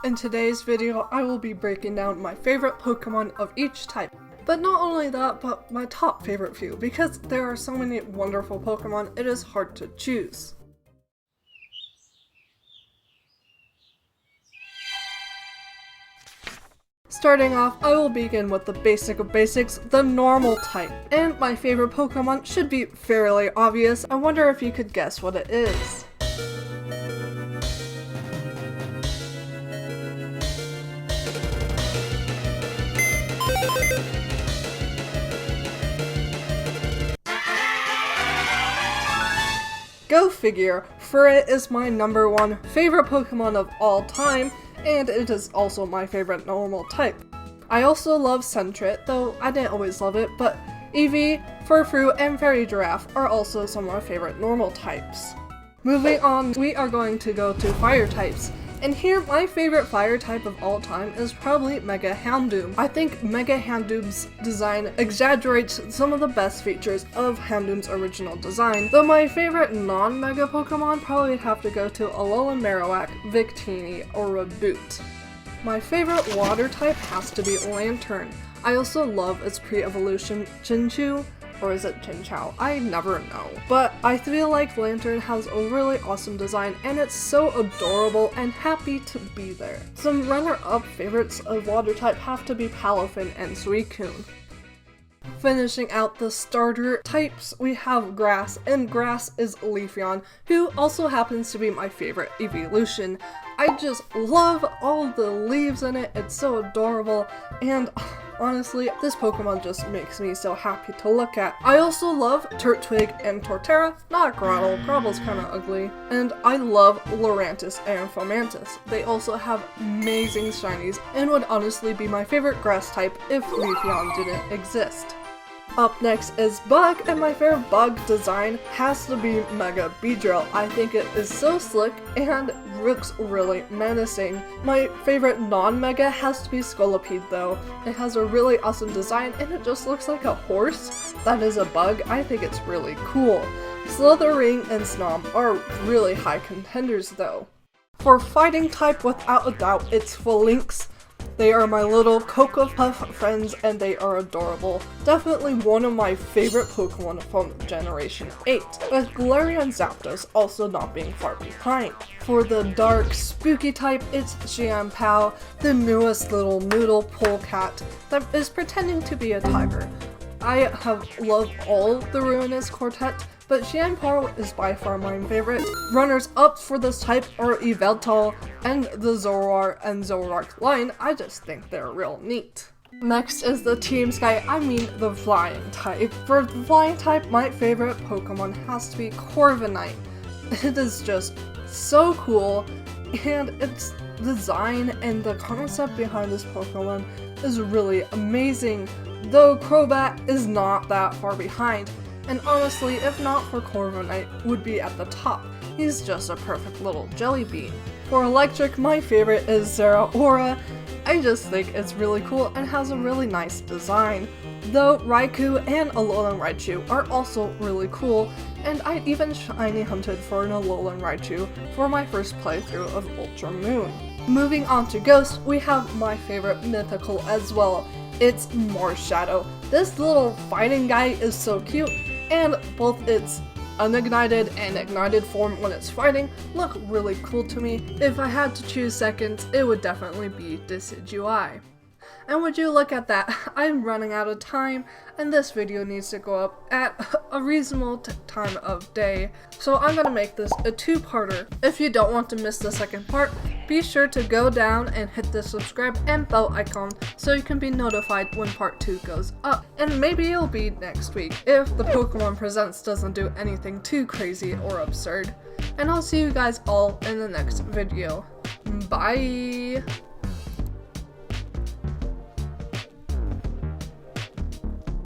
In today's video, I will be breaking down my favorite Pokemon of each type. But not only that, but my top favorite few, because there are so many wonderful Pokemon, it is hard to choose. Starting off, I will begin with the basic of basics, the normal type. And my favorite Pokemon should be fairly obvious. I wonder if you could guess what it is. Go figure, Furret is my #1 favorite Pokemon of all time, and it is also my favorite normal type. I also love Sentret, though I didn't always love it, but Eevee, Furfrou, and Fairy Giraffe are also some of my favorite normal types. Moving on, we are going to go to fire types. And here, my favorite fire type of all time is probably Mega Houndoom. I think Mega Houndoom's design exaggerates some of the best features of Houndoom's original design, though my favorite non-Mega Pokemon probably would have to go to Alolan Marowak, Victini, or Raboot. My favorite water type has to be Lantern. I also love its pre-evolution Chinchou, or is it Chinchou? I never know. But I feel like Lantern has a really awesome design and it's so adorable and happy to be there. Some runner-up favorites of water type have to be Palafin and Suicune. Finishing out the starter types, we have Grass, and Grass is Leafeon, who also happens to be my favorite evolution. I just love all the leaves in it, it's so adorable, and honestly, this Pokemon just makes me so happy to look at. I also love Turtwig and Torterra, not Grotle, Grotle's kinda ugly, and I love Lurantis and Fomantis. They also have amazing shinies, and would honestly be my favorite grass type if Leafeon didn't exist. Up next is Bug, and my favorite Bug design has to be Mega Beedrill. I think it is so slick and looks really menacing. My favorite non-Mega has to be Scolipede though. It has a really awesome design and it just looks like a horse that is a bug. I think it's really cool. Slithering and Snom are really high contenders though. For fighting type, without a doubt, it's Phalanx. They are my little Cocoa Puff friends and they are adorable. Definitely one of my favorite Pokemon from Generation 8, with Galarian and Zapdos also not being far behind. For the dark, spooky type, it's Xianpao, the newest little noodle polecat that is pretending to be a tiger. I have loved all the Ruinous Quartet, but Xianpao is by far my favorite. Runners-up for this type are Yveltal and the Zoroark and Zoroark line. I just think they're real neat. Next is the Team Sky, the flying type. For the flying type, my favorite Pokemon has to be Corviknight. It is just so cool, and its design and the concept behind this Pokemon is really amazing, though Crobat is not that far behind. And honestly, if not for Corviknight, would be at the top. He's just a perfect little jelly bean. For electric, my favorite is Zeraora. I just think it's really cool and has a really nice design. Though Raikou and Alolan Raichu are also really cool, and I even shiny hunted for an Alolan Raichu for my first playthrough of Ultra Moon. Moving on to Ghost, we have my favorite mythical as well. It's Marshadow. This little fighting guy is so cute, and both its unignited and ignited form when it's fighting look really cool to me. If I had to choose seconds, it would definitely be Decidueye. And would you look at that, I'm running out of time, and this video needs to go up at a reasonable time of day, so I'm gonna make this a two-parter. If you don't want to miss the second part, be sure to go down and hit the subscribe and bell icon so you can be notified when part 2 goes up. And maybe it'll be next week if the Pokemon Presents doesn't do anything too crazy or absurd. And I'll see you guys all in the next video. Bye!